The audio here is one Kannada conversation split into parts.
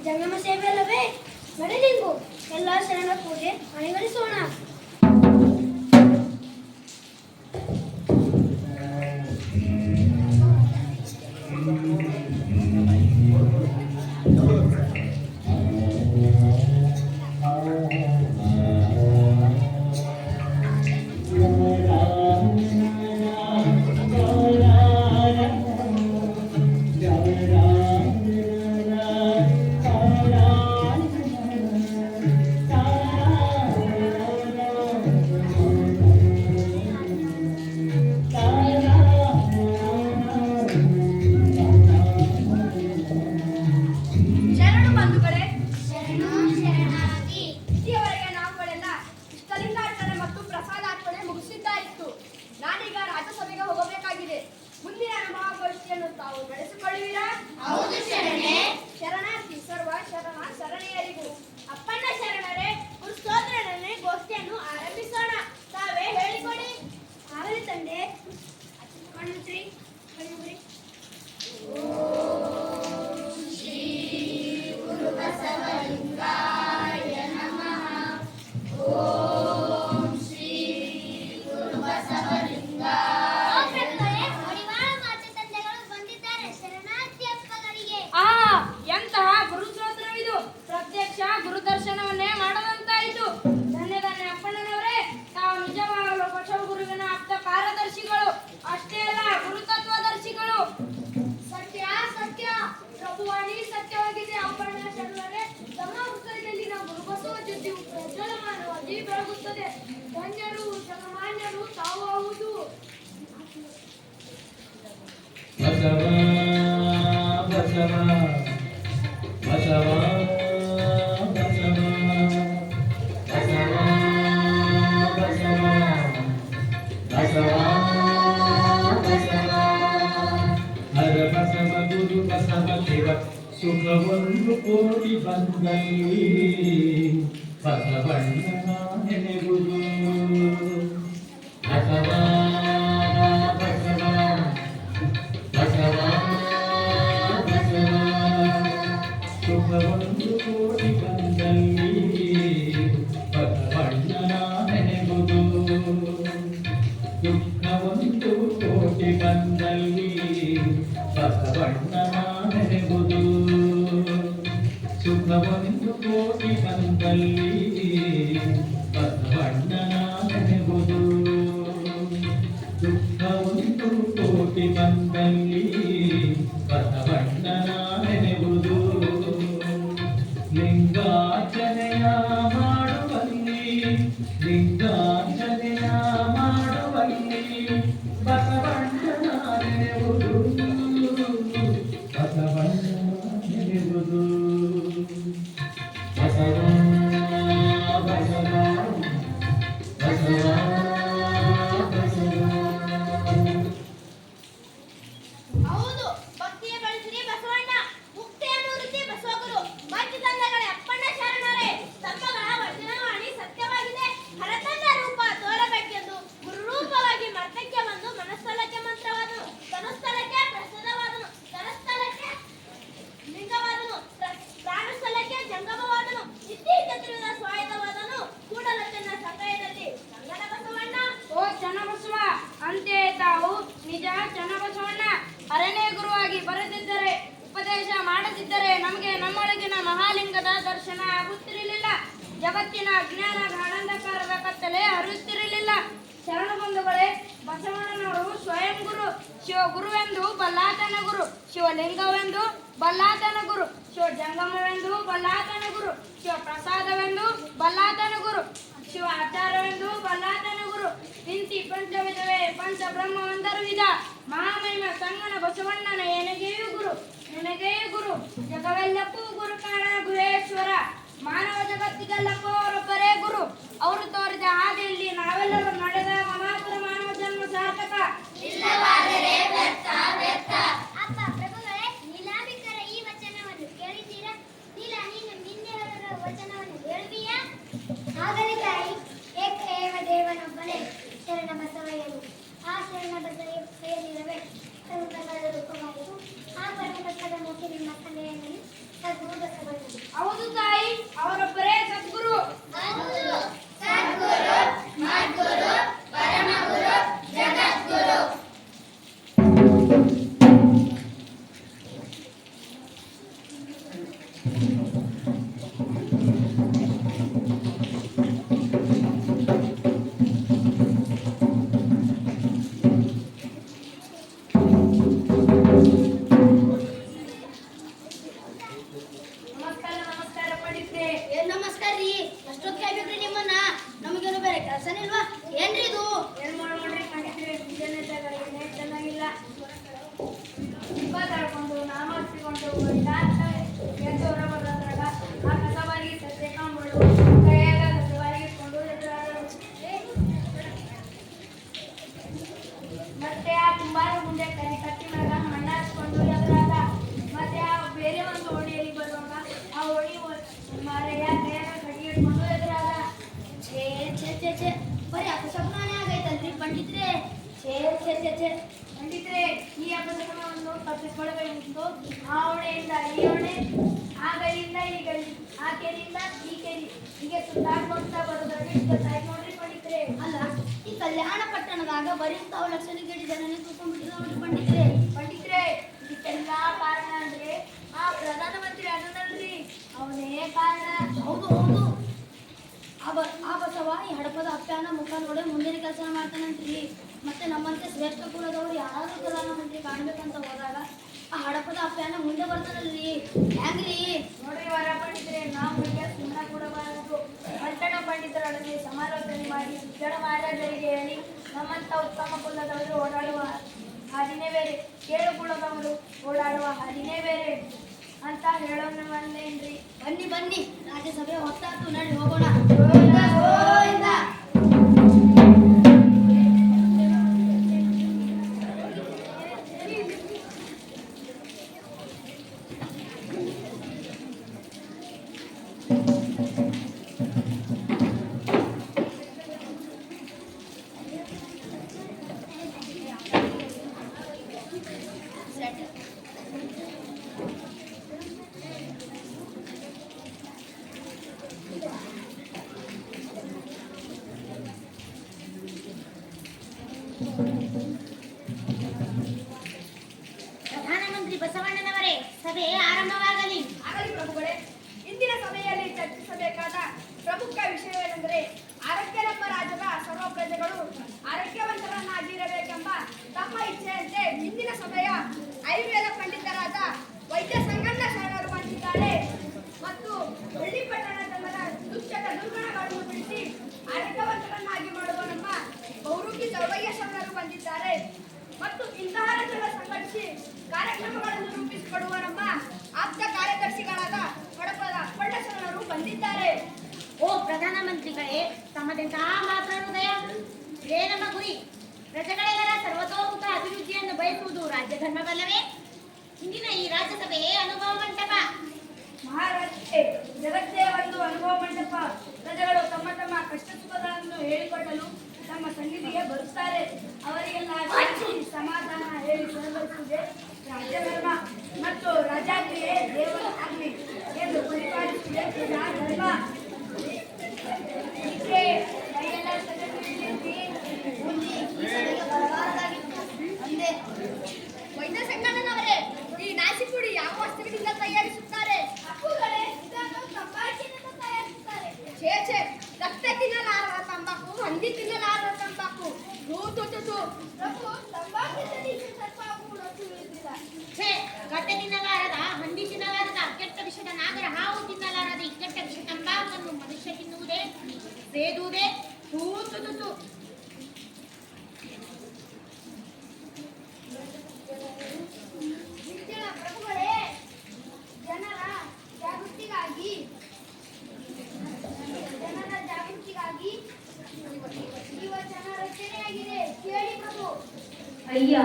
ಜಂಗಮ ಸೇವೆ ಅಲ್ಲವೇ? ನಡೆಲಿಂಗು ಎಲ್ಲ ಶರಣ ಪೂಜೆ ಅಣಿಗರಿಸೋಣ. ಸುಖವನ್ನು ಕೋಟಿ ಬಂದಲ್ಲಿ ಬಸವಣ್ಣ ನೆನೆಗುವುದು ಬಸವ ಬಸವ ಬಸವ ಬಸವ ಸುಖವನ್ನು ಕೋಟಿ ಬಂದಲ್ಲಿ ಬಸವಣ್ಣ ನೆನೆಗುವುದು ದುಃಖವೊಂದು ಕೋಟಿ ಬಂದಲ್ಲಿ ಬಸವಣ್ಣ ನೆನೆಗುವುದು ಸುಖವೊಂದು ಕೋಟಿ ಬಂದಲ್ಲಿ ಬಸವಣ್ಣನ ನೆನೆಗುವುದು ದುಃಖವೊಂದು ಕೋಟಿ ಬಂದಲ್ಲಿ ಬಸವಣ್ಣನ ನೆನೆಗುವುದು ಲಿಂಗಾರ್ಚನೆಯ ಮಾಡುವಲ್ಲಿ ಲಿಂಗಾರ್ಚನೆಯ ಮಾಡುವಲ್ಲಿ ಬಸವಣ್ಣನ ನೆನೆಗುವುದು ಬಸವಣ್ಣ ನೆನೆಗುವುದು ಬಸವ ಬಸವ ಬಸವ ಬಸವ. ಹೌದು, ಭಕ್ತಿಯ ಬೆಳೆಸಿರಿ ಬಸವಣ್ಣ, ಮುಕ್ತಿಯ ಮೂರ್ತಿ ಬಸವಗುರು, ಮಂಚುತಂದಗಳೇ ಅಪ್ಪಣ್ಣ ಶರಣರೇ, ತಪ್ಪಗಳ ವಚನವಾಣಿ ಸತ್ಯವಾಗಿದೆ. ಹರತಂದ ರೂಪ ತೋರಬೇಕೆಂದು ಗುರುರೂಪವಾಗಿ ಮರ್ತಕ್ಕೆ ಬಂದು ಮನಸ್ಥಳಕ್ಕೆ ಮಂತ್ರವಾದನು, ತನುಸ್ಥಳಕ್ಕೆ ಪ್ರಸಾದವಾದನು, ಧನಸ್ಥಳಕ್ಕೆ ಲಿಂಗವಾದನು, ಪ್ರಾಣಸ್ಥಳಕ್ಕೆ ಜಂಗಮವಾದನು, ಇತ್ತೀಚೆಗಿರುವ ಸ್ವಾಯತ್ತವಾದನು, ಕೂಡಲಚನ್ನ ಸಮಯದಲ್ಲಿ ಸಂಗನ ಬಸವಣ್ಣ. ಓ ಚನ್ನಬಸವ, ಅಂತೆ ತಾವು ನಿಜ ಚನ್ನಬಸವಣ್ಣ ಅರಣ್ಯ ಗುರುವಾಗಿ ಬರೆದಿದ್ದರೆ, ಉಪದೇಶ ಮಾಡದಿದ್ದರೆ ನಮಗೆ ನಮ್ಮೊಳಗಿನ ಮಹಾಲಿಂಗದ ದರ್ಶನ ಆಗುತ್ತಿರಲಿಲ್ಲ. ಜಗತ್ತಿನ ಅಜ್ಞಾನ ಗಾಢಾಂಧಕಾರದ ಕತ್ತಲೆ ಹರಿಯುತ್ತಿರಲಿಲ್ಲ. ಶರಣ ಬಂಧುಗಳೇ, ಬಸವಣ್ಣನವರು ಸ್ವಯಂ ಗುರು, ಶಿವಗುರುವೆಂದು ಬಲ್ಲಾತನ ಗುರು, ಶಿವಲಿಂಗವೆಂದು ಬಲ್ಲಾತನ ಗುರು, ಶಿವ ಜಂಗಮವೆಂದು ಬಲ್ಲಾತನ ಗುರು, ಶಿವ ಪ್ರಸಾದವೆಂದು ಬಲ್ಲಾತನ ಗುರು, ಶಿವ ಆಚಾರವೆಂದು ಬಲ್ಲಾತನ ಗುರು, ಇಂತಿ ಪಂಚವಿಧವೇ ಪಂಚಬ್ರಹ್ಮವೆಂದರು ವಿಧ, ಮಹಾಮಹಿಮ ಸಂಗನ ಬಸವಣ್ಣನ ಎನಗೆಯೂ ಗುರು, ನನಗೆಯೂ ಗುರು, ಜಗವೆಲ್ಲಕ್ಕೂ ಗುರು ಕಾರಣ ಗುಹೇಶ್ವರ, ಮಾನವ ಜಗತ್ತಿಗೆಲ್ಲಕ್ಕೂ ಅವರೊಬ್ಬರೇ ಗುರು. ಅವರು ತೋರಿದ ಹಾದಿಯಲ್ಲಿ ನಾವೆಲ್ಲರೂ ನಡೆದಾಗ ಮಾತ್ರ ಮಾನವ ಜನ್ಮ ಸಾರ್ಥಕ, ಇಲ್ಲವಾದರೆ ವ್ಯರ್ಥ ವ್ಯರ್ಥ. ಅಪ್ಪ ಪ್ರಭುಗಳೇ, ನೀಲಾಂಬಿಕರ ಈ ವಚನವನ್ನು ಕೇಳಿದ್ದೀರಾ? ನೀಲ, ನೀನು ನಿನ್ನೆ ವಚನವನ್ನು ಹೇಳುವಿಯಾ? ಆಗಲಿ ತಾಯಿ, ಏಕ ಏವ ದೇವನೊಬ್ಬನೇ ಶರಣ ಬಸವಯ್ಯನು. ಆ ಶರಣ ಬಸವಯ್ಯನಿರವೇ ಪರಮಪದದ ರೂಪವಾಯಿತು. ಆ ಪರಮಪದದ ಮೂರ್ತಿ ನಿಮ್ಮ ತಂದೆಯಲ್ಲಿ ಗುರು ಬಸವಣ್ಣ. ಹೌದು ತಾಯಿ, ಅವರೊಬ್ಬರೇ ಸದ್ಗುರು. ಸದ್ಗುರು, ಸದ್ಗುರು, ಮದ್ಗುರು, ಪರಮಗುರು, ಜಗದ್ಗುರು. ನಮಸ್ಕಾರ ನಮಸ್ಕಾರ ಪಂಡಿತ್ರೆ. ಏನ್ ನಮಸ್ಕಾರ ರೀ, ಅಷ್ಟೊತ್ತು ಕಾಯ್ಬೇಕ್ರಿ ನಿಮ್ಮನ್ನ. ನಮಗೇನು ಬೇರೆ ಕೆಲಸನಿಲ್ವಾ ಏನ್ರಿ ಇದು? ಏನ್ ಮಾಡೋಣ್ರಿ ಪಂಡಿತ್ರೆ, ವಿದ್ಯಾರ್ಥಿಗಳಿಗೆ ಚೆನ್ನಾಗಿಲ್ಲ. ದೀಪ ತಡ್ಕೊಂಡು ನಾಮ ಹಚ್ಚಿಕೊಂಡು ಎದ್ದು ಹೊರ ಬರೋದ್ರಾಗ ಆ ಕಸಬಾರಿಗೆ ಸದ್ಯ ಕಾಂಬಳು ಕೈಯಾಗ ಕಸಬಾರಿಗೆ ಇಟ್ಕೊಂಡು ಎದುರಾದರು. ಮತ್ತೆ ಆ ಕುಂಬಾರ ಮುಂದೆ ಕಟ್ಟಿ ಮ್ಯಾಗ ಮಣ್ಣ ಹಚ್ಕೊಂಡು ಎದುರಾದ. ಮತ್ತೆ ಆ ಬೇರೆ ಒಂದು ಓಣಿಯಲ್ಲಿ ಬರುವಾಗ ಆ ಓಣಿ ಮಾರೆಯ ಕೈಯಾಗ ಕಟ್ಟಿ ಇಟ್ಕೊಂಡು ಎದುರಾದ. ಛೇ ಛೇ ಛೇ ಛೇ, ಬರೀ ಅಪಶಬ್ದಾನೇ ಆಗೈತಲ್ರಿ ಪಂಡಿತ್ರೆ. ಛೇ ಛೇ ಛೇ ಛೇ. ಪಂಡಿತ್ರೆ, ಈ ಅಪಶಕನವನ್ನು ತಪ್ಪಿಸಿಕೊಳ್ಳಬೇಕೆಂದು ಆ ಓಣೆಯಿಂದ ಈ ಓಣೆ, ಆ ಗಲಿಯಿಂದ ಈ ಗಲಿ, ಆ ಕೆರೆಯಿಂದ ಈ ಕೆರೆ, ಹೀಗೆ ಸುತ್ತಾಡ್ಕೊಂತ ಬರೋದ್ರಲ್ಲಿ ಗೊತ್ತಾಯ್ತು ನೋಡ್ರಿ ಪಂಡಿತ್ರೆ. ಅಲ್ಲ, ಈ ಕಲ್ಯಾಣ ಪಟ್ಟಣದಾಗ ಬರೀ ತಾವು ಲಕ್ಷಣಕ್ಕೆ ಜನನೇ ಕೂತ್ಕೊಂಡ್ಬಿಟ್ಟಿಲ್ಲ ನೋಡ್ರಿ ಪಂಡಿತ್ರೆ. ಪಂಡಿತ್ರೆ, ಇದಕ್ಕೆಲ್ಲ ಕಾರಣ ಅಂದ್ರೆ ಆ ಪ್ರಧಾನಮಂತ್ರಿ ಅದನ್ನಲ್ರಿ, ಅವನೇ ಕಾರಣ. ಹೌದು ಹೌದು, ಆ ಬಸವ ಈ ಹಡಪದ ಅಪ್ಪ್ಯಾನ ಮುಖ ನೋಡಿ ಮುಂದಿನ ಕೆಲಸ ಮಾಡ್ತಾನಂತ್ರಿ. ಮತ್ತೆ ನಮ್ಮಂತೆ ಶ್ರೇಷ್ಠ ಕುಲದವ್ರು ಯಾರಾದ್ರೂ ಪ್ರಧಾನಮಂತ್ರಿ ಕಾಣ್ಬೇಕಂತ ಹೋದಾಗ ಆ ಹಡಪದ ಅಪ್ಪ್ಯಾನ ಮುಂದೆ ಬರ್ತಾನಲ್ರಿ. ಹೆಂಗ್ರಿ ನೋಡ್ರಿ ವರ ಪಂಡಿತ್ರೆ, ನಾವು ಈಗ ಸುಮ್ಮನೆ ಕೂಡಬಾರದು. ಪಟ್ಟಣ ಪಂಡಿತರೊಡನೆ ಸಮಾಲೋಚನೆ ಮಾಡಿ ಜಡ ಮಹಾರಾಜರಿಗೆ ಹೇಳಿ ನಮ್ಮಂತ ಉತ್ತಮ ಕುಲದವರು ಓಡಾಡುವ ಹಾದಿನೇ ಬೇರೆ, ಕೇಳು ಕುಲದವರು ಓಡಾಡುವ ಹಾದಿನೇ ಬೇರೆ ಅಂತ ಹೇಳೋಣವಲ್ಲೇನ್ರಿ. ಬನ್ನಿ ಬನ್ನಿ, ರಾಜ್ಯಸಭೆ ಹೊತ್ತಾತು, ನಡಿ ಹೋಗೋಣ. ಗೋವಿಂದ ಗೋವಿಂದ. ಪ್ರಧಾನಮಂತ್ರಿ ಬಸವಣ್ಣನವರೇ, ಸಭೆ ಆರಂಭವಾಗಲಿ. ಆಗಲಿ ಪ್ರಭುಗಳೇ. ಇಂದಿನ ಸಭೆಯಲ್ಲಿ ಚರ್ಚಿಸಬೇಕಾದ ಪ್ರಮುಖ ವಿಷಯವೇನೆಂದರೆ ಆರೋಗ್ಯ ನಮ್ಮ ರಾಜ್ಯದ ಸರ್ವ ಪ್ರಜೆಗಳು ಆರೋಗ್ಯವಂತರನ್ನಾಗಿರಬೇಕೆಂಬ ತಮ್ಮ ಇಚ್ಛೆಯಂತೆ ಇಂದಿನ ಸಭೆಯ ಆಯುರ್ವೇದ ಪಂಡಿತರಾದ ವೈದ್ಯ ಸಂಗಣ್ಣ ಶರಣರು ಬಂದಿದ್ದಾರೆ ಮತ್ತು ಹಳ್ಳಿ ಪಟ್ಟಣ ಜನರ ದುಶ್ಚಟ ದುರ್ಗುಣಗಳನ್ನು ಬಿಡಿಸಿ ಆರೋಗ್ಯವಂತರನ್ನಾಗಿ ಮಾಡುವ ನಮ್ಮ ಬಹುರೂಪಿ ಚೌಡಯ್ಯ ಶರಣರು ಬಂದಿದ್ದಾರೆ ಮತ್ತು ಇಂತಹ ಜನರ ಸಂಘಟಿಸಿ ಕಾರ್ಯಕ್ರಮಗಳನ್ನು ರೂಪಿಸಿಕೊಡುವ ನಮ್ಮ ಆಪ್ತ ಕಾರ್ಯದರ್ಶಿಗಳಾದ ಹಡಪದ ಕೊಂಡಶರಣರು ಬಂದಿದ್ದಾರೆ. ಓ ಪ್ರಧಾನಮಂತ್ರಿಗಳೇ, ತಮ್ಮದೆಂತಹ ಮಾತ್ರ ಹೃದಯ. ಇದೇ ನಮ್ಮ ಗುರಿ. ಪ್ರಜೆಗಳೆಲ್ಲರ ಸರ್ವತೋಮುಖ ಅಭಿವೃದ್ಧಿಯನ್ನು ಬಯಸುವುದು ರಾಜ್ಯ ಧರ್ಮವಲ್ಲವೇ? ಇಂದಿನ ಈ ರಾಜ್ಯಸಭೆಯೇ ಅನುಭವ ಮಂಟಪ. ಮಹಾರಾಜೆ, ಜಗತ್ತೇ ಒಂದು ಅನುಭವ ಮಂಟಪ. ಪ್ರಜೆಗಳು ತಮ್ಮ ತಮ್ಮ ಕಷ್ಟ ಸುಖಗಳನ್ನು ಹೇಳಿಕೊಳ್ಳಲು ತಮ್ಮ ಸನ್ನಿಧಿಗೆ ಬರುತ್ತಾರೆ. ಅವರಿಗೆಲ್ಲ ಶಾಂತಿ ಸಮಾಧಾನ ಹೇಳಿ ಸಹಕರಿಸುವುದೇ ರಾಜ್ಯ ಧರ್ಮ ಮತ್ತು ರಾಜಾಜ್ಞೆಯೇ ದೇವರ ಆಜ್ಞೆ ಎಂದು ಪರಿಪಾಲಿಸುವುದೇ ಪ್ರಜಾ ಧರ್ಮ. ಇದಕ್ಕೆ ಕೈಯೆಲ್ಲ ಸದಸ್ಯರಿದ್ದೀರಿ. ಈ ಸಭೆಗೆ ಬರಬಾರದಾಗಿತ್ತು ಅಂದೆ. ವೈದ್ಯ ಸಂಗಣ್ಣನವರೇ, ಈ ನಾಸಿ ಪುಡಿ ಯಾವ ವಸ್ತುಗಳಿಂದ ತಯಾರಿಸುತ್ತಾರೆ? ಅಪ್ಪುಗಳೇ, ಇದನ್ನು ತಂಬಾಕಿನಿಂದ ತಯಾರಿಸುತ್ತಾರೆ. ಛೇ ಛೇ, ರಕ್ತ ತಿನ್ನಲಾರದ ತಂಬಾಕು, ಹಂದಿ ತಿನ್ನಲಾರದ ತಂಬಾಕು. ಪ್ರಭು, ತಂಬಾಕಿನಲ್ಲಿ ಸ್ವಲ್ಪ ಗುಣಕ್ಕೆ ಇರುವುದಿಲ್ಲ. ಛೇ, ಗಡ್ಡೆ ತಿನ್ನಲಾರದ, ಹಂದಿ ತಿನ್ನಲಾರದ, ಕೆಟ್ಟ ವಿಷದ ನಾಗರ ಹಾವು ತಿನ್ನಲಾರದ ಈ ಕೆಟ್ಟ ವಿಷ ತಂಬಾಕನ್ನು ಮನುಷ್ಯ ತಿನ್ನುವುದೇ, ಸೇದುವುದೇ? ತೂ ತು ತು ತು. ವಿದ್ಯಾ ಪ್ರಭುಗಳೇ, ಜನರ ಜಾಗೃತಿಗಾಗಿ ಈ ವಚನ ರಚನೆಯಾಗಿದೆ. ಕೇಳಿ ಪ್ರಭು. ಅಯ್ಯ,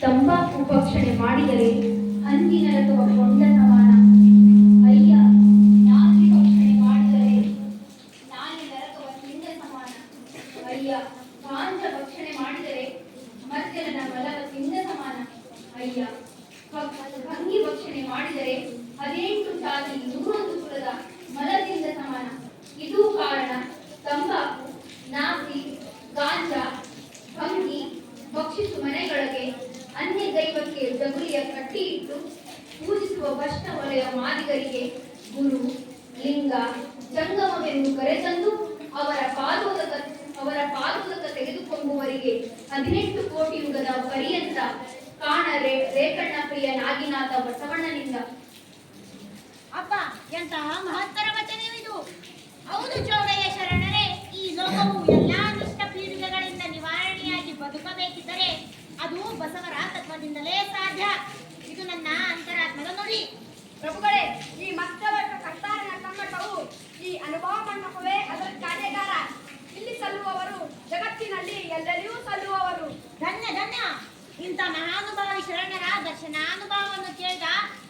ತಂಬಾಕು ಭಕ್ಷಣೆ ಮಾಡಿದರೆ ಹಂದಿನ ಅಥವಾ ಕೊಂಡ ಸಮಾನ. ಅಯ್ಯ, ನಾಲಿ ಭಕ್ಷಣೆ ಮಾಡಿದರೆ ನಾಲಿ ನರಕವ ತಿಂಡ ಸಮಾನ. ಅಯ್ಯ, ಗಾಂಜ ಭಕ್ಷಣೆ ಮಾಡಿದರೆ ಮದ್ಯದ ಮಲವ ತಿಂಡ ಸಮಾನ. ಅಯ್ಯ, ಭಂಗಿ ಭಕ್ಷಣೆ ಮಾಡಿದರೆ 18 ಜಾತಿ ಜಾತಿ 101 ಕುಲದ ಮಲದಿಂದ ಸಮಾನ. ಇದು ಕಾರಣ ತಂಬಾಕು, ನಾಸಿ, ಗಾಂಜಾ, ಭಂಗಿ ಭಕ್ಷಿಸು ಮನೆಯೊಳಗೆ ಅನ್ಯ ದೈವಕ್ಕೆ ಜಗುಲಿಯ ಕಟ್ಟಿ ಇಟ್ಟು ಪೂಜಿಸುವ ಭ್ರಷ್ಟ ವಲಯ ಮಾದಿಗರಿಗೆ ಗುರು, ಲಿಂಗ, ಜಂಗಮವೆಂದು ಕರೆತಂದು ಅವರ ಪಾದೋದಕ ತೆಗೆದುಕೊಂಬುವರಿಗೆ 18 ಕೋಟಿ ಯುಗದ ಪರ್ಯಂತ ಕಾಣ ರೇಕಣ್ಣ ಪ್ರಿಯ ನಾಗಿನಾಥ ಬಸವಣ್ಣನಿಂದ. ಅಪ್ಪ, ಎಂತಹ ಮಹತ್ತರ ವಚನವಿದು. ಹೌದು ಚೌಡಯ್ಯ ಶರಣರೇ, ಈ ಲೋಕವು ಎಲ್ಲಾ ದುಷ್ಟ ಪೀಡಿಗೆಗಳಿಂದ ನಿವಾರಣೆಯಾಗಿ ಬದುಕಬೇಕಿದ್ದರೆ ಅದು ಬಸವರ ತತ್ವದಿಂದಲೇ ಸಾಧ್ಯ. ಇದು ನನ್ನ ಅಂತರಾತ್ಮದ ನುಡಿ. ಪ್ರಭುಗಳೇ, ಈ ಮತ್ತವರ ಕಟ್ಟಾರಿನ ಕಮ್ಮಟವು ಈ ಅನುಭವ ಮಂಟಪವೇ ಅದರ ಕಾರ್ಯಾಗಾರ. ಇಲ್ಲಿ ಸಲ್ಲುವವರು ಜಗತ್ತಿನಲ್ಲಿ ಎಲ್ಲೆಲ್ಲಿಯೂ ಸಲ್ಲುವವರು. ಧನ್ಯ ಧನ್ಯ. ಇಂಥ ಮಹಾನುಭಾವಿ ಶರಣರ ದರ್ಶನಾನುಭವವನ್ನು ಕೇಳಿದ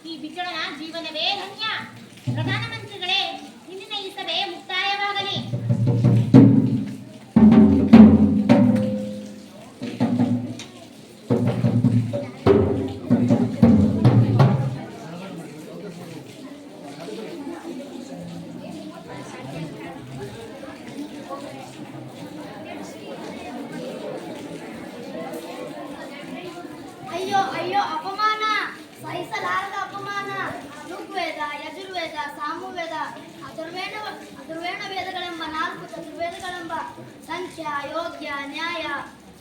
ಈ ಬಿಚ್ಚಳನ ಜೀವನವೇ ಧನ್ಯ. ಪ್ರಧಾನಮಂತ್ರಿಗಳೇ, ಇಂದಿನ ಈ ಸಭೆ ಮುಕ್ತಾಯವಾಗಲಿ. ಅಯ್ಯೋ ಅಯ್ಯೋ, ಅಪಮಾನ, ಸಹಿಸಲಾರದ ಅಪಮಾನ. ಋಗ್ವೇದ, ಯಜುರ್ವೇದ, ಸಾಮವೇದ, ಅಥರ್ವೇಣ ವೇದಗಳೆಂಬ 4 ಚತುರ್ವೇದಗಳೆಂಬ ಸಂಖ್ಯಾ, ಯೋಗ್ಯ, ನ್ಯಾಯ,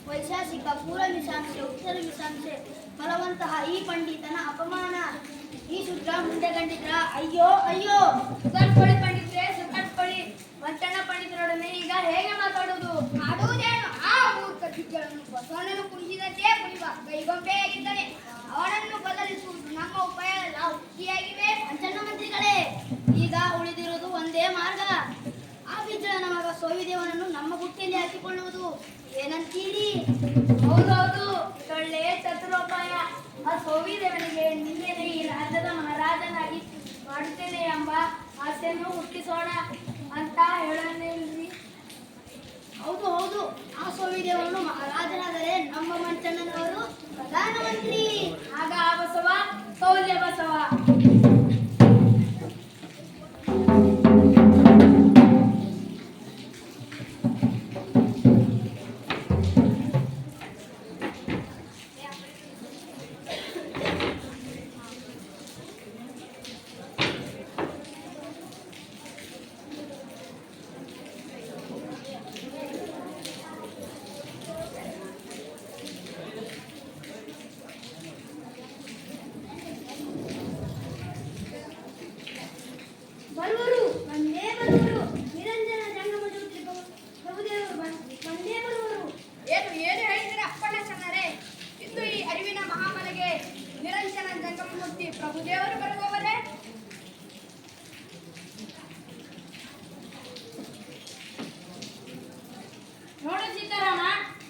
ವೈಶಾಖಿಕ, ಪೂರ್ವ ಮೀಮಾಂಸೆ, ಉತ್ತರ ಮೀಮಾಂಸೆ ಬಲವಂತಹ ಈ ಪಂಡಿತನ ಅಪಮಾನ. ಈ ಶುದ್ರ ಮುಂದೆ ಕಂಡಿದ್ರ ಅಯ್ಯೋ ಅಯ್ಯೋ. ಸುಧಾರಿಸ್ಕೊಳ್ಳಿ ಪಂಡಿತರೆ, ಸುಧಾರಿಸ್ಕೊಳ್ಳಿ. ವಂಚನ ಪಂಡಿತರೊಡನೆ ಈಗ ಹೇಗೆ ಮಾತಾಡುವುದು? ಮಾಡುವುದೇನು? ಆ ಮೂರ್ಖ ದಿಗ್ಗಳನ್ನು ಬಸವಣ್ಣನು ಕುಣಿಸಿದಂತೆ ಕುಣಿವ ಕೈಗೊಂಬೆಯಾಗಿದ್ದಾನೆ. ಅವನನ್ನು ಬದಲಿಸುವುದು ನಮ್ಮ ಉಪಾಯವಲ್ಲ, ಹುಟ್ಟಿಯಾಗಿವೆ. ಅಂಚಣ್ಣ ಮಂತ್ರಿಗಳೇ, ಈಗ ಉಳಿದಿರುವುದು ಒಂದೇ ಮಾರ್ಗ. ಆ ಬಿಜ್ಜಳನ ಮಗ ಸೋವಿದೇವನನ್ನು ನಮ್ಮ ಬುಟ್ಟಿಯಲ್ಲಿ ಹಾಕಿಕೊಳ್ಳುವುದು. ಏನಂತೀರಿ? ಹೌದೌದು, ಇದೊಳ್ಳೆ ಚತುರೋಪಾಯ. ಆ ಸೋವಿದೇವನಿಗೆ ನಿನ್ನೆನೆ ಈ ರಾಜ್ಯದ ಮಹಾರಾಜನಾಗಿ ಮಾಡುತ್ತೇನೆ ಎಂಬ ಆಸೆಯನ್ನು ಹುಟ್ಟಿಸೋಣ ಅಂತ ಹೇಳೋಣಿಲ್ರಿ. ಹೌದು ಹೌದು, ಆ ಸೋವಿದೇವನು ಮಹಾರಾಜನಾದರೆ ನಮ್ಮ ಮಂಚಣ್ಣನವರು ಪ್ರಧಾನಮಂತ್ರಿ. ಆಗ ಆ ಬಸವ ಸೌಲ್ಯ ಬಸವ. ಬರುವರು, ಬಂದೇ ಬರುವರು. ನಿರಂಜನ ಜಂಗಮ ಜ್ಯೋತಿ ಪ್ರಭುದೇವರು ಬಂದೇ ಬರುವರು. ಏನು ಹೇಳಿದರೆ ಅಪ್ಪಣ್ಣ ಶರಣರೇ? ಇಂದು ಈ ಅರಿವಿನ ಮಹಾಮನೆಗೆ ನಿರಂಜನ ಜಂಗಮಮೂರ್ತಿ ಪ್ರಭುದೇವರು ಬರುವವರೇ? ನೋಡು ಸೀತಾರಾಮ,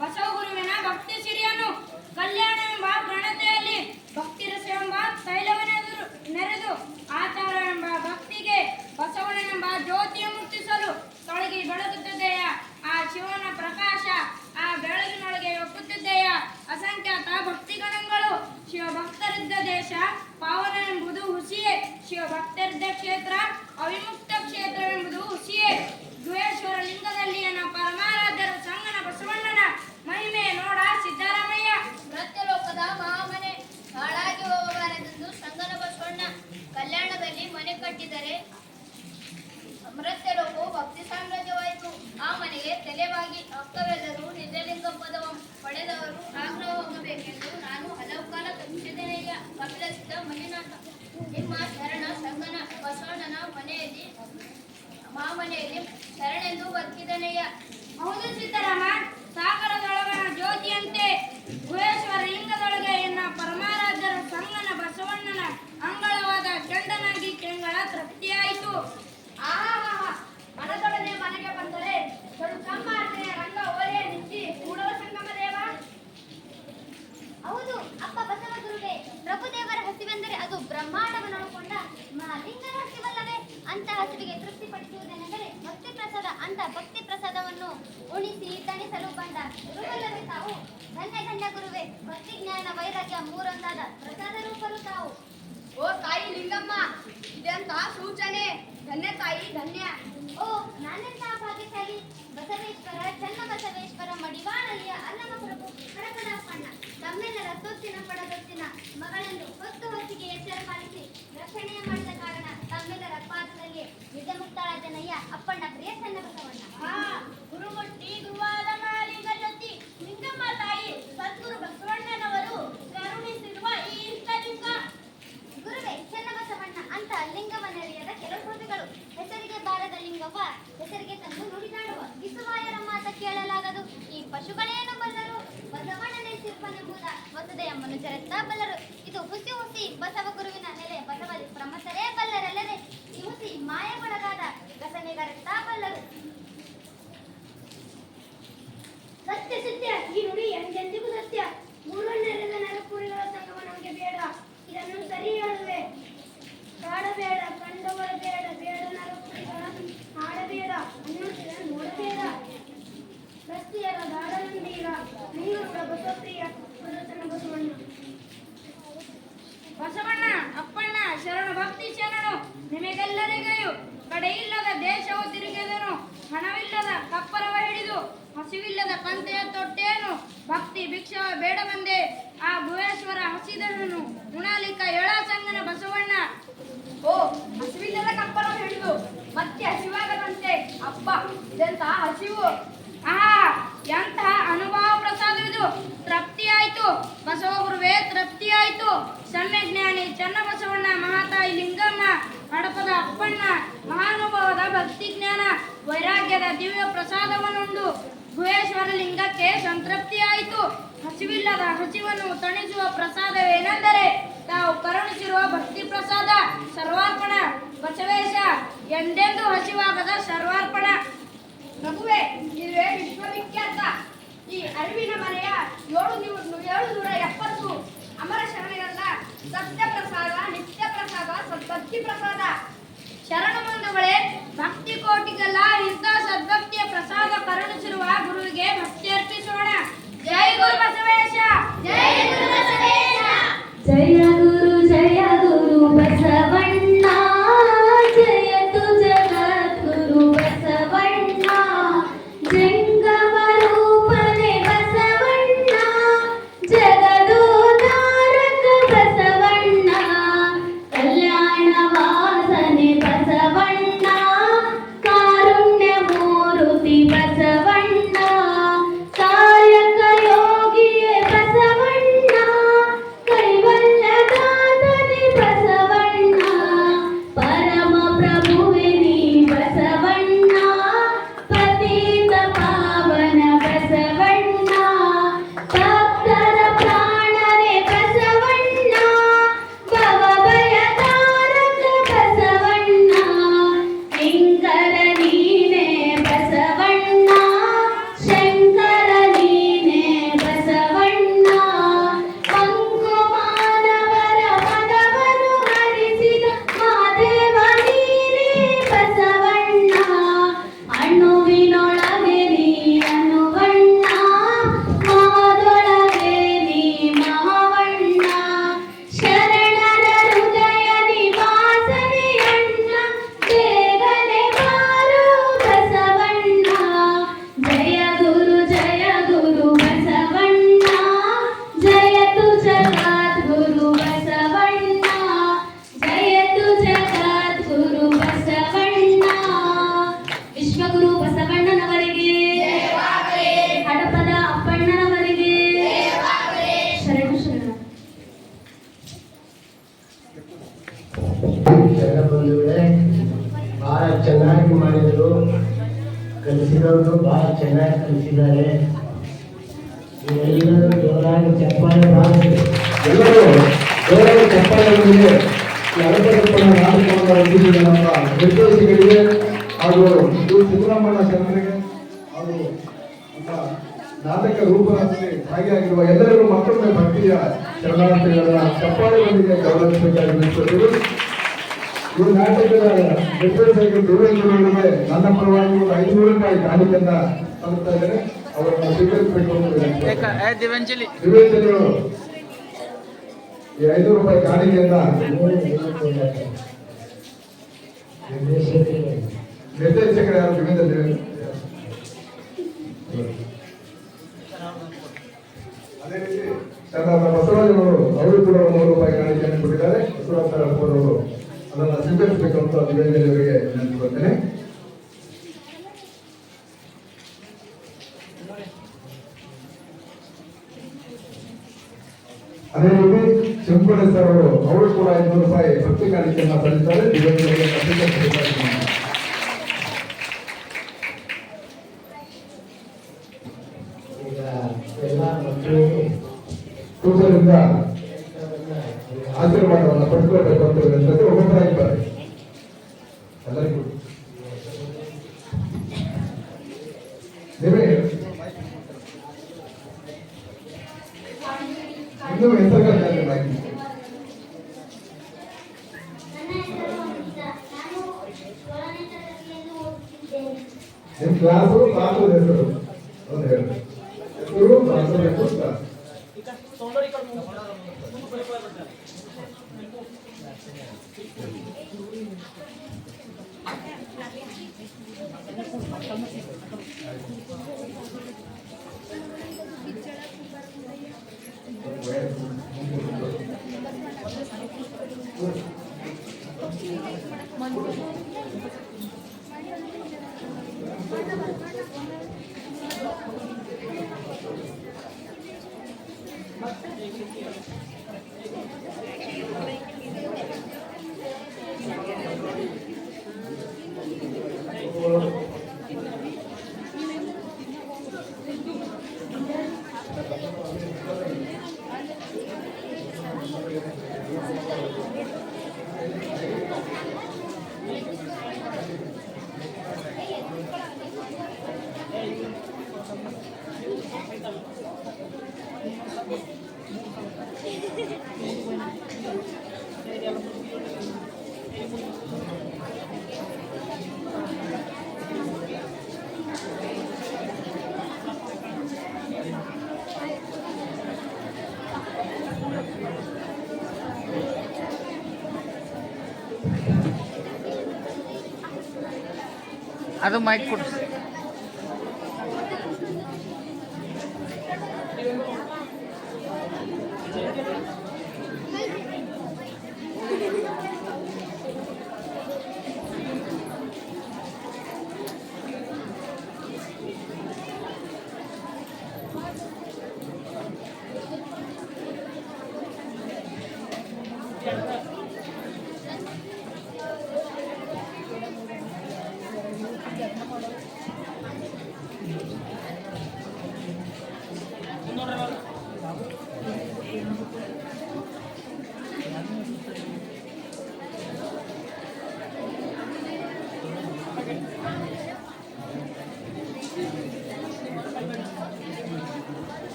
ಬಸವ ಗುರುವಿನ ಭಕ್ತಿ ಸಿರಿಯನ್ನು ಕಲ್ಯಾಣವೆಂಬ ಪ್ರಣತೆಯಲ್ಲಿ ಭಕ್ತಿ ರಸವೆಂಬ ತೈಲವನ್ನೆದುರು ನೆರೆದು ಆಚಾರವೆಂಬ ಭಕ್ತಿಗೆ ಬಸವಣ್ಣನೆಂಬ ಜ್ಯೋತಿಯ ಮುಟ್ಟಿಸಲು ತೊಳಗಿ ಬೆಳಗುತ್ತಿದೆಯ ಆ ಶಿವನ ಪ್ರಕಾಶ, ಆ ಬೆಳಗಿನೊಳಗೆ ಒಪ್ಪುತ್ತಿದೆಯ ಅಸಂಖ್ಯಾತ ಭಕ್ತಿಗಣಗಳು. ಶಿವಭಕ್ತರಿದ್ದ ದೇಶ ಪಾವನವೆಂಬುದು ಹುಸಿಯೇ, ಶಿವಭಕ್ತರಿದ್ದ ಕ್ಷೇತ್ರ ಅವಿಮುಕ್ತ ಕ್ಷೇತ್ರವೆಂಬುದು ಹುಸಿಯೇ. ಗುಹೇಶ್ವರ ಲಿಂಗದಲ್ಲಿಯನ ಪರಮಾರಾಧ್ಯರ ಸಂಗನ ಬಸವಣ್ಣನ ಮಹಿಮೆ ನೋಡ ಸಿದ್ದರಾಮಯ್ಯ. ಮೃತ್ಯಲೋಕದ ಮಹಾಮನೆ ಹಾಳಾಗಿ ಹೋಗಬಾರದೆಂದು ಸಂಗನ ಬಸವಣ್ಣ ಕಲ್ಯಾಣದಲ್ಲಿ ಮನೆ ಕಟ್ಟಿದರೆ ಮೃತ್ಯಲೋಕವು ಭಕ್ತಿ ಸಾಮ್ರಾಜ್ಯವಾಯಿತು. ಆ ಮನೆಗೆ ತಲೆವಾಗಿ ಅಕ್ಕವೆಲ್ಲರೂ ನಿಜಲಿಂಗ ಪದವ ಪಡೆದವರು ಆಗ್ರಹ ಹೋಗಬೇಕೆಂದು ನಾನು ಹಲವು ಕಾಲ ತಪ್ಪಿಸಿದ್ದೇನೆಯ. ಕಪಿಲಸಿದ್ದ ಮಂಜುನಾಥ, ನಿಮ್ಮ ಶರಣ ಸಂಗನ ಬಸವಣ್ಣನ ಮನೆಯಲ್ಲಿ ಮಹಾಮನೆಯಲ್ಲಿ ಶರಣೆಂದು ಬದುಕಿದನೆಯ. ಹೌದು ಸೀತಾರಾಮ, ಸಾಗರದೊಳಗನ ಜ್ಯೋತಿಯಂತೆ ಗುಹೇಶ್ವರ ಲಿಂಗದೊಳಗೆ ಎನ್ನ ಪರಮಾರಾಧ್ಯರ ಸಂಗನ ಬಸವಣ್ಣನ ಅಂಗಳವಾದ ಕೆಂಡನಾಗಿ ಕೆಂಗಳ ತೃಪ್ತಿಯಾಯಿತು. ಆಹಾ, ಮನದೊಡನೆ ಮನೆಗೆ ಬಂದರೆ ಕಮ್ಮಾರ್ತೆಯ ರಂಗ ಓರೆ ನಿಂತಿ ಕೂಡಲ ಸಂಗಮ ದೇವ. ಹೌದು ಅಪ್ಪ ಬಸವ ಗುರುವೇ, ಪ್ರಭುದೇವರ ಹಸಿವೆಂದರೆ ಅದು ಬ್ರಹ್ಮಾಂಡವನ್ನೊಳಗೊಂಡ ಮಹಾಲಿಂಗನ ಹಸಿವಲ್ಲವೇ? ಅಂತ ಹಸಿವಿಗೆ ತೃಪ್ತಿಪಡಿಸುವುದೇನೆಂದರೆ ಭಕ್ತಿ ಪ್ರಸಾದ. ಅಂತ ಭಕ್ತಿ ಪ್ರಸಾದವನ್ನು ಉಣಿಸಿ ತಣಿಸಲು ಬಂದ ಗುರುವಲ್ಲವೇ ತಾವು? ಧನ್ಯ ಧನ್ಯ ಗುರುವೇ, ಭಕ್ತಿ ಜ್ಞಾನ ವೈರಾಗ್ಯ ಮೂರೊಂದಾದ ಪ್ರಸಾದ ರೂಪರು ತಾವು. ಓ ತಾಯಿ ಲಿಂಗಮ್ಮ, ಇದೆಂತ ಸೂಚನೆ! ಧನ್ಯ ತಾಯಿ ಧನ್ಯ. ಓ ನಾನೆಂತಹ ಭಾಗ್ಯಶಾಲಿ! ಬಸವೇಶ್ವರ ಚನ್ನಬಸವೇಶ್ವರ ಮಡಿವಾಳಲಿಯ ಅಲ್ಲಮಪ್ರಭು ಹರಕಡಪ್ಪಣ್ಣ ತಮ್ಮೆಲ್ಲರ ತೊತ್ತಿನ ಪಡದೊತ್ತಿನ ಮಗಳನ್ನು ಹೊತ್ತು ಹೊತ್ತಿಗೆ ಎಚ್ಚರ ಪಾಲಿಸಿ ರಕ್ಷಣೆಯ ಮಾಡಿದ ಕಾರಣ ತಮ್ಮೆಲ್ಲರ ಪಾದದಲ್ಲಿ ನಿಜಮುಕ್ತರಾಜನಯ್ಯ ಅಪ್ಪಣ್ಣ ಪ್ರಿಯ ಚನ್ನಬಸವಣ್ಣ. ಗುರುಮುಟ್ಟಿ ಗುರುವಾದ ಮಾಲಿಂಗ ಜೊತೆ ಲಿಂಗಮ್ಮ ತಾಯಿ ಸದ್ಗುರು ಬಸವಣ್ಣನವರು ಕರುಣಿಸಿರುವ ಈ ಇಷ್ಟಲಿಂಗ. ಗುರುವೇ ಚನ್ನಬಸವಣ್ಣ ಅಂತ ಲಿಂಗವನ್ನರಿಯದ ಕೆಲವು ಕೃತಿಗಳು. ಹೆಸರಿಗೆ ಬಾರದ ಲಿಂಗವ್ವ ಹೆಸರಿಗೆ ತಂದು ನುಡಿದಾಡುವ ಕಿಸುವಾಯರ ಮಾತ ಕೇಳಲಾಗದು. ಈ ಪಶುಗಳೇನು ಬಲ್ಲರು, ಬಸವಣ್ಣನೇ ಸಿರ್ಪನೆಂಬುದ ಹೊಸದೆಯ ಮನುಜರೆತ್ತ ಬಲ್ಲರು. ಇದು ಹುಸಿ ಹುಸಿ ಬಸವ ಗುರುವಿನ ನೆಲೆ ಬಸವಲಿ ಪ್ರಮಥರೇ ಬಲ್ಲರಲ್ಲದೆ ಈ ಹುಸಿ ಮಾಯಗೊಳಗಾದ ಗಸನೆಗರೆತ್ತ ಬಲ್ಲರು. ಸತ್ಯ ಸತ್ಯ, ಈ ನುಡಿ ಎಂದೆಂದಿಗೂ ಸತ್ಯ. ಮೂರನ್ನೆರೆದ ನರಪುರಿಗಳ ಸಂಗಮ ನಮಗೆ ಬೇಡ, ಇದನ್ನು ಸರಿ ಹೇಳುವೆ. ಕಾಡಬೇಡ, ಕಂಡವರ ಬೇಡ, ಬೇಡ ನರಪುರಿಗಳನ್ನು ಆಡಬೇಡ, ಅನ್ನೋದಿನ ನೋಡಬೇಡ. ರಸ್ತೆಯರ ದಾಡನಂದೀರ ಲಿಂಗರುಡ ಬಸವಪ್ರಿಯ ಬಸವನ ಬಸವಣ್ಣ. ಬಸವಣ್ಣ ಅಪ್ಪಣ್ಣ ಶರಣ ಭಕ್ತಿ ಶರಣು ನಿಮಗೆಲ್ಲರಿಗೆಯೂ. ಕಡೆಯಿಲ್ಲದ ದೇಶವು ತಿರುಗಿದನು, ಹಣವಿಲ್ಲದ ಕಪ್ಪರವ ಹಿಡಿದು, ಹಸಿವಿಲ್ಲದ ಕಂತೆಯ ತೊಟ್ಟೇನು, ಭಕ್ತಿ ಭಿಕ್ಷವ ಬೇಡ ಬಂದೆ, ಆ ಭುವೇಶ್ವರ ಹಸಿದನು ಉಣಾಲಿಕ ಎಳ ಸಂಗನ ಬಸವಣ್ಣ. ಓ ಹಸಿವಿಲ್ಲದ ಕಪ್ಪರವ ಹಿಡಿದು ಮತ್ತೆ ಹಸಿವಾಗದಂತೆ, ಅಪ್ಪ ಇದೆಂತ ಹಸಿವು! ಆಹಾ ಎಂತಹ ಅನುಭವ ಪ್ರಸಾದವಿದು! ತೃಪ್ತಿಯಾಯಿತು ಬಸವ ಗುರುವೇ, ತೃಪ್ತಿಯಾಯಿತು. ಸಮ್ಯಜ್ಞಾನಿ ಚನ್ನಬಸವಣ್ಣ, ಮಹಾತಾಯಿ ಲಿಂಗಮ್ಮ, ಹಡಪದ ಅಪ್ಪಣ್ಣ, ಮಹಾನುಭವದ ಭಕ್ತಿ ಜ್ಞಾನ ವೈರಾಗ್ಯದ ದಿವ್ಯ ಪ್ರಸಾದವನ್ನುಂಡು ಭುವೇಶ್ವರ ಲಿಂಗಕ್ಕೆ ಸಂತೃಪ್ತಿಯಾಯಿತು. ಹಸಿವಿಲ್ಲದ ಹಸಿವನ್ನು ತಣಿಸುವ ಪ್ರಸಾದವೇನೆಂದರೆ ತಾವು ಕರುಣಿಸಿರುವ ಭಕ್ತಿ ಪ್ರಸಾದ ಸರ್ವಾರ್ಪಣ. ಬಸವೇಶ ಎಂದೆಂದು ಹಸಿವಾಗದ ಸರ್ವಾರ್ಪಣ. ಪ್ರಭುವೇ, ಇದುವೇ ವಿಶ್ವವಿಖ್ಯಾತ ಈ ಅರಿವಿನ ಮನೆಯ 770 ಅಮರ ಶರಣರಲ್ಲ ಸತ್ಯ ಪ್ರಸಾದ, ನಿತ್ಯ ಪ್ರಸಾದ, ಸದ್ಭಕ್ತಿ ಪ್ರಸಾದ. ಶರಣ ಬಂಧುಗಳೇ, ಭಕ್ತಿ ಕೋಟಿಗೆಲ್ಲ ಇಂಥ ಸದ್ಭಕ್ತಿಯ ಪ್ರಸಾದ ಕರುಣಿಸಿರುವ ಗುರುವಿಗೆ ಭಕ್ತಿ ಅರ್ಪಿಸೋಣ. ಜೈ ಗುರು ಬಸವೇಶ! ಜೈ ಗುರು ಬಸವೇಶ! ಜಯ ಗುರು ಬಸವಣ್ಣ, ಜಯತು ಜಗದ್ಗುರು ಬಸವಣ್ಣ, ಜಂಗಮ ರೂಪನೆ ಬಸವಣ್ಣ, ಜಗದೋದ್ಧಾರಕ ಬಸವಣ್ಣ, ಕಲ್ಯಾಣ ವಾಸನೆ ಬಸವಣ್ಣ, ಕಾರುಣ್ಯ ಮೂರುತಿ ಬಸವಣ್ಣ, ಕಾಯಕ ಯೋಗಿಯೇ ಬಸವಣ್ಣ, ಕೈವಲ್ಯದಾತನೇ ಬಸವಣ್ಣ, ಪರಮ ಪ್ರಭುವೇ ನೀ ಬಸವಣ್ಣ, ಪತಿತ ಪಾವನ ಬಸವಣ್ಣ, ಭಕ್ತರ ಪ್ರಾಣನೇ ಬಸವಣ್ಣ, ಭವಭಯದಾರಕ ಬಸವಣ್ಣ, ಲಿಂಗರ ನೀನೇ ಬಸವಣ್ಣ, ಶಂಕರ ನೀನೇ ಬಸವಣ್ಣ, ಮಂಕುಮಾನವರ ಮನವನ್ನು ಹರಿಸಿದ ಮಾದೇವ ನೀನೇ ಬಸವಣ್ಣ, ಅಣುವಿನೊಳಗೆ ನೀ ಅನುವಣ್ಣ, ಮಹದೊಳಗೆ ನೀ ಮಹಾವಣ್ಣ, ಶರಣರ ಹೃದಯ ನಿವಾಸನೆಯಣ್ಣ, ಬೇಗನೆ ಬಾರು ಬಸವಣ್ಣ. ಜಯ ಗುರು ಬಸವಣ್ಣ, ಜಯತು ಜಗದ್ಗುರು ಬಸವಣ್ಣ, ಜಯತು ಜಗದ್ಗುರು ಬಸವಣ್ಣ. ವಿಶ್ವಗುರು ಬಸವಣ್ಣನವರಿಗೆ, ಹಡಪದ ಅಪ್ಪಣ್ಣನವರಿಗೆ ಶರಣು ಶರಣ. ಬಂಧುಗಳೇ, ಬಹಳ ಚೆನ್ನಾಗಿ ಮಾಡಿದರು. ಕಲಿಸಿದವರು ಬಹಳ ಚೆನ್ನಾಗಿ ಕಲಿಸಿದ್ದಾರೆ. ಎಲ್ಲರೂ ಜೋರಾಗಿ ಚಪ್ಪಾಳೆ ಮಾಡಿ, ಎಲ್ಲರೂ ಜೋರಾಗಿ ಚಪ್ಪಾಳೆಗಳಿಗೆ ನಮ್ಮ ನಿರ್ದೇಶಕರಿಗೆ ಹಾಗೂ ಸಿದ್ದರಾಮಣ್ಣ ಶರಣರಿಗೆ ಹಾಗೂ ನಮ್ಮ ನಾಟಕ ರೂಪದಲ್ಲಿ ಭಾಗಿಯಾಗಿರುವ ಎಲ್ಲರಿಗೂ ಮತ್ತೊಮ್ಮೆ ಭಕ್ತಿಯ ಶರಣಾರ್ಥಿಗಳ ಚಪ್ಪಾಳೆಯೊಂದಿಗೆ ಗೌರವಿಸಬೇಕಾಗಿ ವಿನಿಸುತ್ತೇವೆ. ಈ ನಾಟಕದ ನಿರ್ದೇಶಕ ದೇವೇಂದ್ರರಿಗೆ ನನ್ನ ಪರವಾಗಿ ಒಂದು 500 ರೂಪಾಯಿ ಕಾಣಿಕೆಯನ್ನ ತಲುಪ್ತಾ ಇದ್ದಾರೆ. ಅವರನ್ನು ಸ್ವೀಕರಿಸಬೇಕು. ದಿವ್ಯಾಂಜಲಿಗಳು ಈ 500 ರೂಪಾಯಿ ಕಾಣಿಕೆಯನ್ನ ನಿರ್ದೇಶಕರು ಯಾರು ಜಮೀನಲ್ಲಿ ಅದೇ ರೀತಿ ಸರ್ದಾರ್ ಬಸವರಾಜನವರು ಅವರು ಕೂಡ 100 ರೂಪಾಯಿ ಕಾಣಿಕೆಯನ್ನು ಕೊಟ್ಟಿದ್ದಾರೆ. ಬಸವರಾಜ ಅವರು ಅದನ್ನು ಸ್ವೀಕರಿಸಬೇಕು ಅಂತ ನಿವೇದನೆಯವರಿಗೆ ನೆನಪಿಕೊಳ್ತೇನೆ. ಅದೇ ರೀತಿ ಚಿಂಕೋಣೇಶ್ವರ ಅವರು ಕೂಡ 500 ರೂಪಾಯಿ ಭಕ್ತಿ ಕಾಣಿಕೆಯನ್ನು ಸಲ್ಲಿಸ್ತಾರೆ. ನಿವೇದನೆಯವರಿಗೆ ಸ್ವೀಕರಿಸಬೇಕಾಗಿದೆ. ಈಗ ಎಲ್ಲ ಮಕ್ಕಳಿಗೆ ಕೂಸರಿಂದ ಆಶೀರ್ವಾದವನ್ನು ಪಡ್ಕೊಳ್ಬೇಕು ಅಂತ ಹೇಳುವಂಥದ್ದು ಒಬ್ಬೊಬ್ಬರಾಗಿ ಬರ್ರಿ ಎಲ್ಲರಿಗೂ ನೀವೇ ಇನ್ನೂ ಹೆಸರುಗಳನ್ನು ಮಾಹಿತಿ ನನ್ನ ಹೆಸರು ಅನಿತಾ. ನಾನು 7ನೇ ತರಗತಿಯಲ್ಲಿ ಓದುತ್ತಿದ್ದೇನೆ. ನಿಮ್ಮ ಕ್ಲಾಸು ಹೆಸರು ಒಂದು ಹೇಳಿ ಹೆಸರು ಮಾತಾಡಬೇಕು ಅಂತ ಅದು ಮೈಕ್ ಕೊಡು.